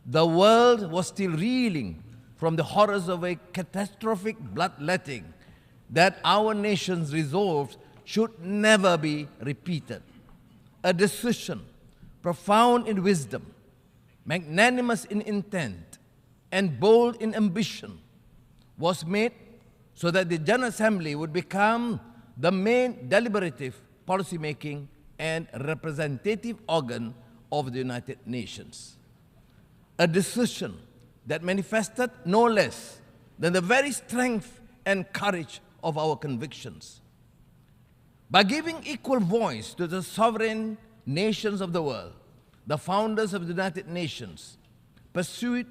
the world was still reeling from the horrors of a catastrophic bloodletting that our nations resolved should never be repeated. A decision profound in wisdom, magnanimous in intent, and bold in ambition was made so that the General Assembly would become the main deliberative, policymaking, and representative organ of the United Nations. A decision that manifested no less than the very strength and courage of our convictions. By giving equal voice to the sovereign nations of the world, the founders of the United Nations pursued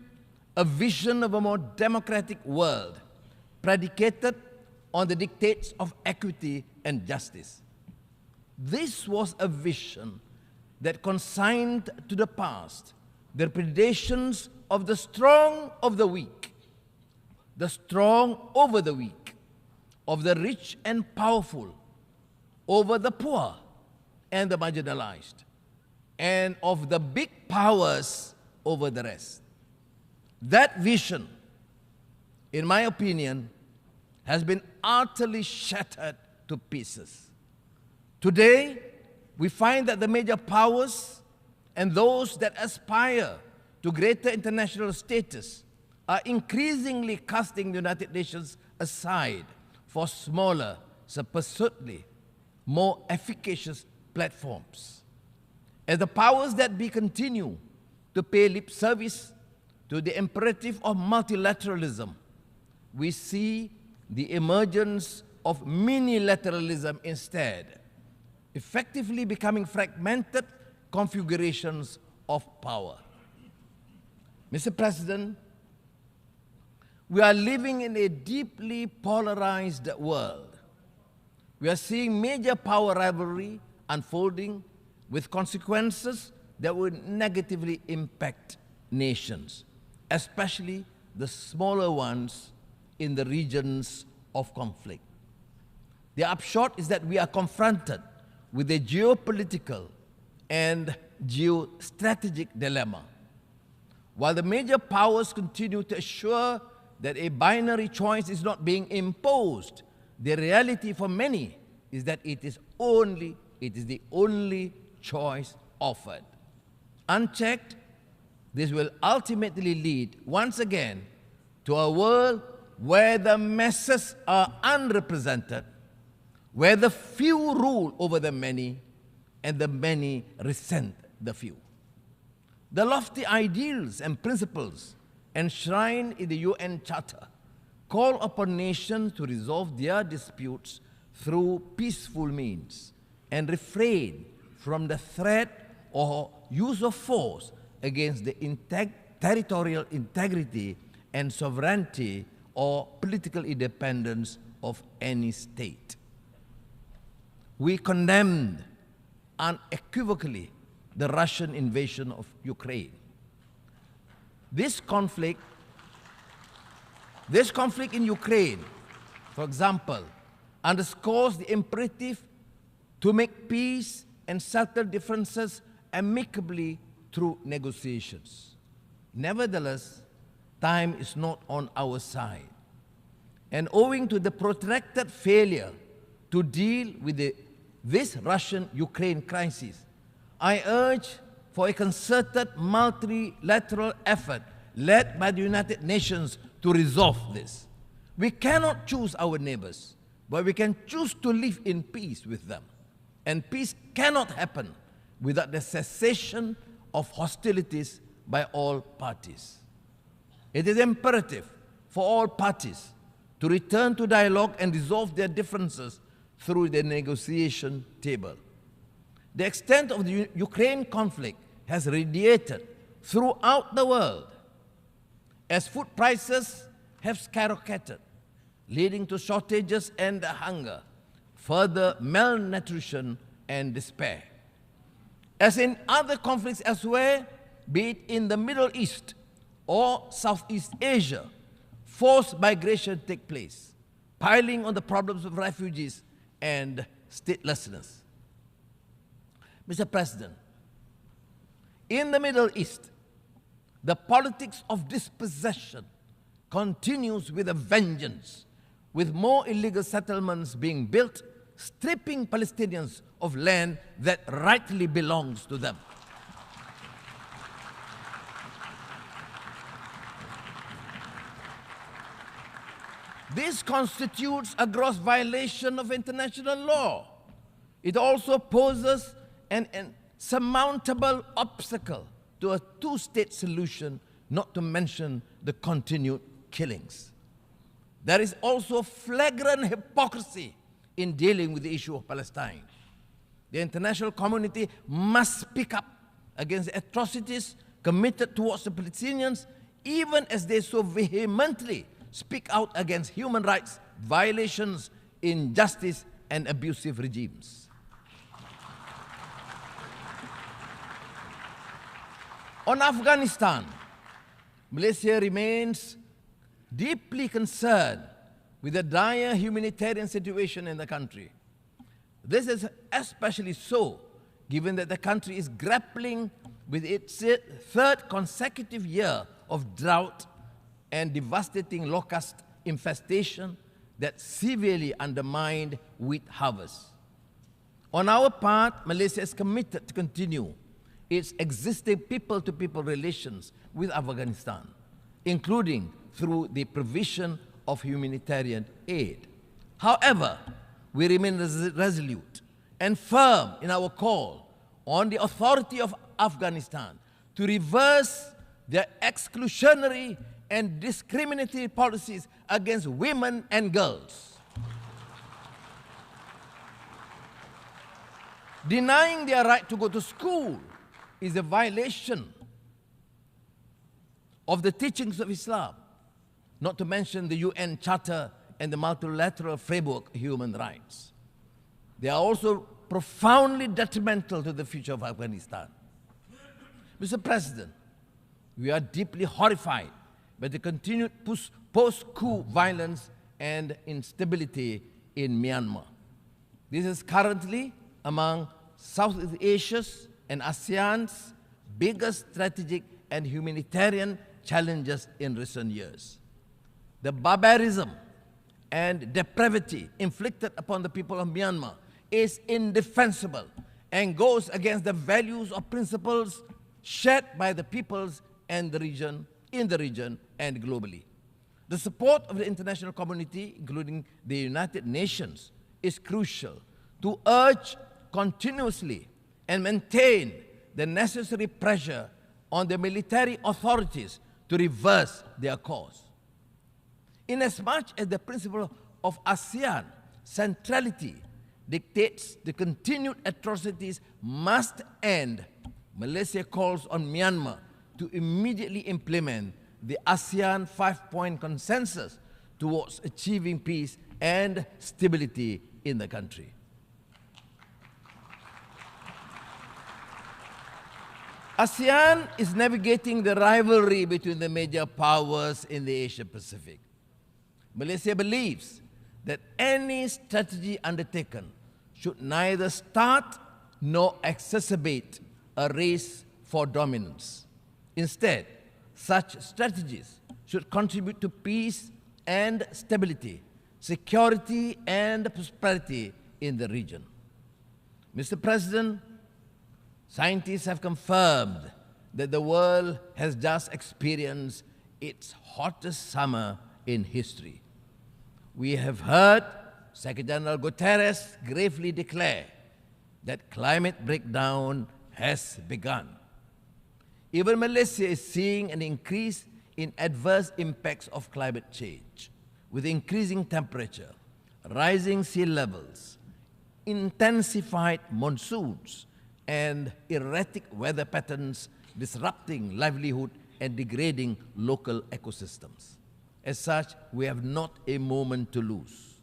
a vision of a more democratic world predicated on the dictates of equity and justice. This was a vision that consigned to the past the predations of the strong of the weak, the strong over the weak, of the rich and powerful over the poor and the marginalized, and of the big powers over the rest. That vision, in my opinion, has been utterly shattered to pieces. Today, we find that the major powers and those that aspire to greater international status are increasingly casting the United Nations aside for smaller, supposedly more efficacious platforms. As the powers that be continue to pay lip service to the imperative of multilateralism, we see the emergence of minilateralism instead, effectively becoming fragmented configurations of power. Mr. President, we are living in a deeply polarized world. We are seeing major power rivalry unfolding with consequences that will negatively impact nations, especially the smaller ones in the regions of conflict. The upshot is that we are confronted with a geopolitical and geostrategic dilemma. While the major powers continue to assure that a binary choice is not being imposed, the reality for many is that it is the only choice offered. Unchecked, this will ultimately lead once again to a world where the masses are unrepresented, where the few rule over the many, and the many resent the few. The lofty ideals and principles enshrined in the UN Charter call upon nations to resolve their disputes through peaceful means and refrain from the threat or use of force against the territorial integrity and sovereignty or political independence of any state. We condemned unequivocally the Russian invasion of Ukraine. This conflict in Ukraine, for example, underscores the imperative to make peace and settle differences amicably through negotiations. Nevertheless, time is not on our side. And owing to the protracted failure to deal with this Russian-Ukraine crisis, I urge for a concerted multilateral effort led by the United Nations to resolve this. We cannot choose our neighbors, but we can choose to live in peace with them. And peace cannot happen without the cessation of hostilities by all parties. It is imperative for all parties to return to dialogue and resolve their differences through the negotiation table. The extent of the Ukraine conflict has radiated throughout the world as food prices have skyrocketed, leading to shortages and hunger, further malnutrition and despair. As in other conflicts elsewhere, be it in the Middle East or Southeast Asia, forced migration take place, piling on the problems of refugees and statelessness. Mr. President, in the Middle East, the politics of dispossession continues with a vengeance, with more illegal settlements being built, stripping Palestinians of land that rightly belongs to them. This constitutes a gross violation of international law. It also poses an insurmountable obstacle to a two-state solution, not to mention the continued killings. There is also flagrant hypocrisy in dealing with the issue of Palestine. The international community must speak up against the atrocities committed towards the Palestinians, even as they so vehemently speak out against human rights violations, injustice, and abusive regimes. On Afghanistan, Malaysia remains deeply concerned with the dire humanitarian situation in the country. This is especially so given that the country is grappling with its third consecutive year of drought and devastating locust infestation that severely undermined wheat harvests. On our part, Malaysia is committed to continue its existing people-to-people relations with Afghanistan, including through the provision of humanitarian aid. However, we remain resolute and firm in our call on the authority of Afghanistan to reverse their exclusionary and discriminatory policies against women and girls. Denying their right to go to school is a violation of the teachings of Islam, not to mention the UN Charter and the multilateral framework of human rights. They are also profoundly detrimental to the future of Afghanistan. Mr. President, we are deeply horrified by the continued post-coup violence and instability in Myanmar. This is currently among Southeast Asia's and ASEAN's biggest strategic and humanitarian challenges in recent years. The barbarism and depravity inflicted upon the people of Myanmar is indefensible and goes against the values or principles shared by the peoples and the region, in the region and globally. The support of the international community, including the United Nations, is crucial to urge continuously and maintain the necessary pressure on the military authorities to reverse their course. Inasmuch as the principle of ASEAN centrality dictates the continued atrocities must end, Malaysia calls on Myanmar to immediately implement the ASEAN 5-point consensus towards achieving peace and stability in the country. ASEAN is navigating the rivalry between the major powers in the Asia-Pacific. Malaysia believes that any strategy undertaken should neither start nor exacerbate a race for dominance. Instead, such strategies should contribute to peace and stability, security and prosperity in the region. Mr. President, scientists have confirmed that the world has just experienced its hottest summer in history. We have heard Secretary General Guterres gravely declare that climate breakdown has begun. Even Malaysia is seeing an increase in adverse impacts of climate change, with increasing temperature, rising sea levels, intensified monsoons, and erratic weather patterns disrupting livelihood and degrading local ecosystems. As such, we have not a moment to lose.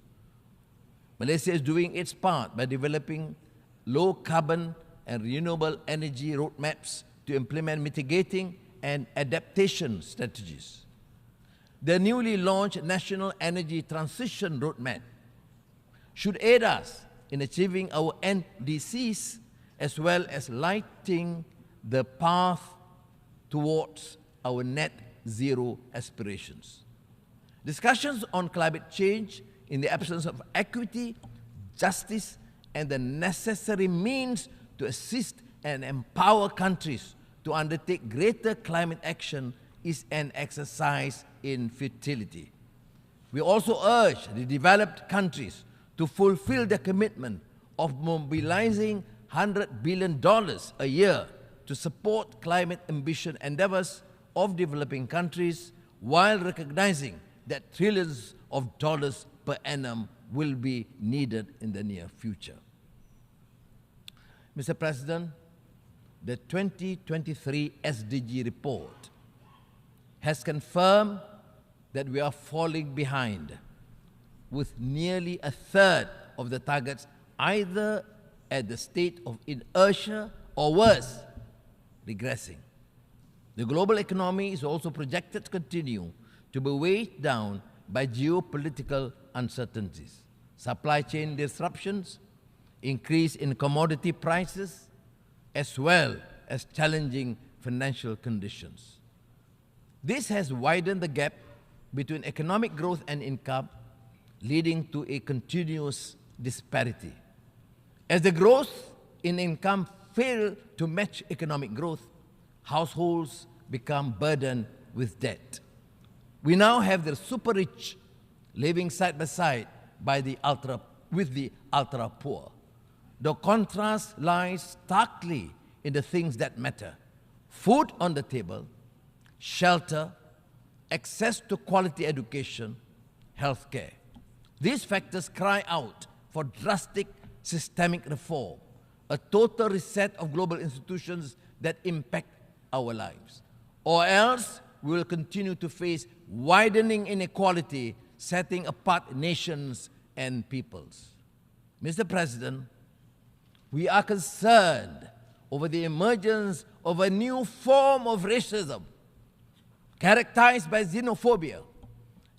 Malaysia is doing its part by developing low-carbon and renewable energy roadmaps to implement mitigating and adaptation strategies. The newly launched National Energy Transition Roadmap should aid us in achieving our NDCs as well as lighting the path towards our net zero aspirations. Discussions on climate change in the absence of equity, justice, and the necessary means to assist and empower countries to undertake greater climate action is an exercise in futility. We also urge the developed countries to fulfill their commitment of mobilizing $100 billion a year to support climate ambition endeavors of developing countries, while recognizing that trillions of dollars per annum will be needed in the near future. Mr. President, the 2023 SDG report has confirmed that we are falling behind, with nearly a third of the targets either at the state of inertia or worse, regressing. The global economy is also projected to continue to be weighed down by geopolitical uncertainties, supply chain disruptions, increase in commodity prices, as well as challenging financial conditions. This has widened the gap between economic growth and income, leading to a continuous disparity. As the growth in income fails to match economic growth, households become burdened with debt. We now have the super rich living side by side with the ultra poor. The contrast lies starkly in the things that matter: food on the table, shelter, access to quality education, healthcare. These factors cry out for drastic systemic reform, a total reset of global institutions that impact our lives. Or else we will continue to face widening inequality, setting apart nations and peoples. Mr. President, we are concerned over the emergence of a new form of racism characterized by xenophobia,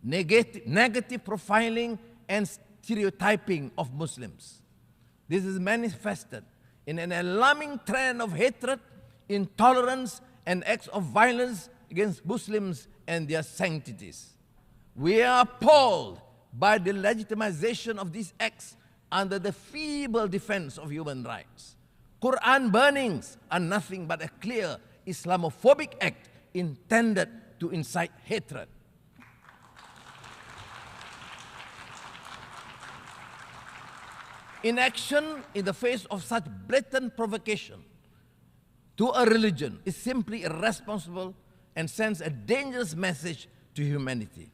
negative profiling, and stereotyping of Muslims. This is manifested in an alarming trend of hatred, intolerance, and acts of violence against Muslims and their sanctities. We are appalled by the legitimization of these acts under the feeble defense of human rights. Quran burnings are nothing but a clear Islamophobic act intended to incite hatred. Inaction in the face of such blatant provocation to a religion is simply irresponsible and sends a dangerous message to humanity.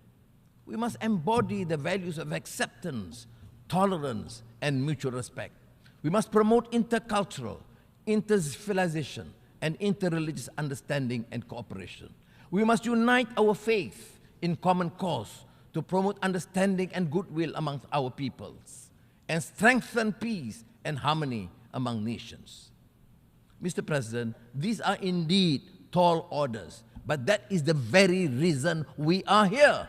We must embody the values of acceptance, tolerance, and mutual respect. We must promote intercultural, intercivilization, and interreligious understanding and cooperation. We must unite our faith in common cause to promote understanding and goodwill amongst our peoples, and strengthen peace and harmony among nations. Mr. President, these are indeed tall orders, but that is the very reason we are here.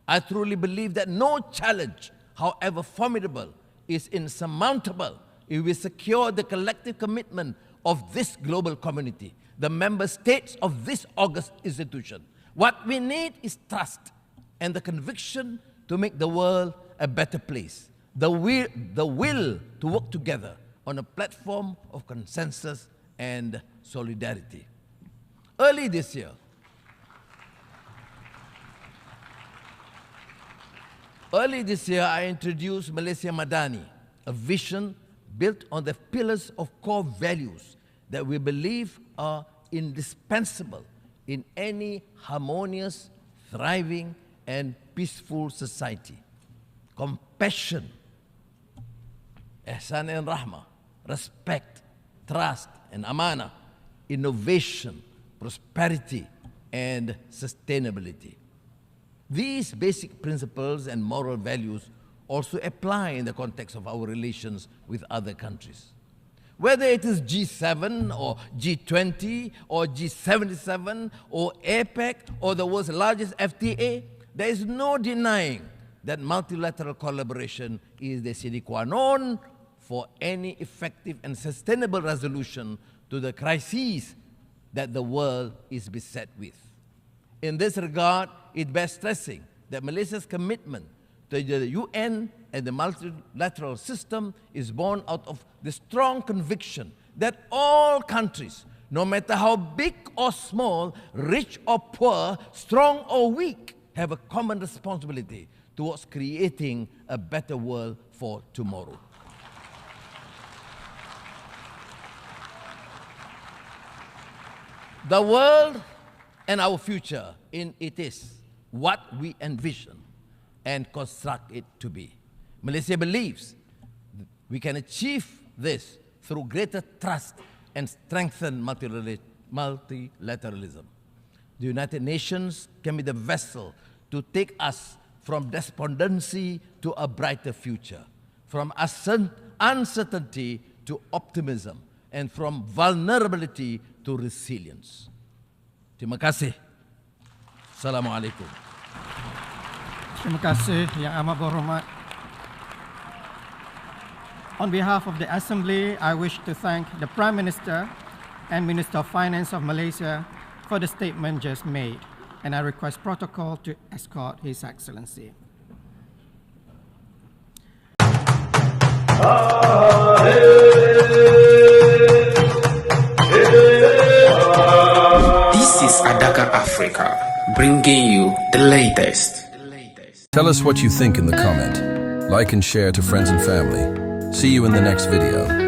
I truly believe that no challenge, however formidable, is insurmountable if we secure the collective commitment of this global community, the member states of this august institution. What we need is trust and the conviction to make the world a better place. The will to work together on a platform of consensus and solidarity. Early this year, I introduced Malaysia Madani, a vision built on the pillars of core values that we believe are indispensable in any harmonious, thriving, and peaceful society. Compassion, ihsan and rahmah, respect, trust and amana, innovation, prosperity, and sustainability. These basic principles and moral values also apply in the context of our relations with other countries. Whether it is G7 or G20 or G77 or APEC or the world's largest FTA, there is no denying that multilateral collaboration is the sine qua non for any effective and sustainable resolution to the crises that the world is beset with. In this regard, it bears stressing that Malaysia's commitment to the UN and the multilateral system is born out of the strong conviction that all countries, no matter how big or small, rich or poor, strong or weak, have a common responsibility towards creating a better world for tomorrow. The world and our future in it is what we envision and construct it to be. Malaysia believes we can achieve this through greater trust and strengthen multilateralism. The United Nations can be the vessel to take us from despondency to a brighter future, from uncertainty to optimism, and from vulnerability to resilience. Terima kasih. Assalamualaikum. Terima kasih Yang Amat Berhormat. On behalf of the Assembly, I wish to thank the Prime Minister and Minister of Finance of Malaysia for the statement just made, and I request protocol to escort His Excellency. This is Adaka Africa, bringing you the latest. Tell us what you think in the comment. Like and share to friends and family. See you in the next video.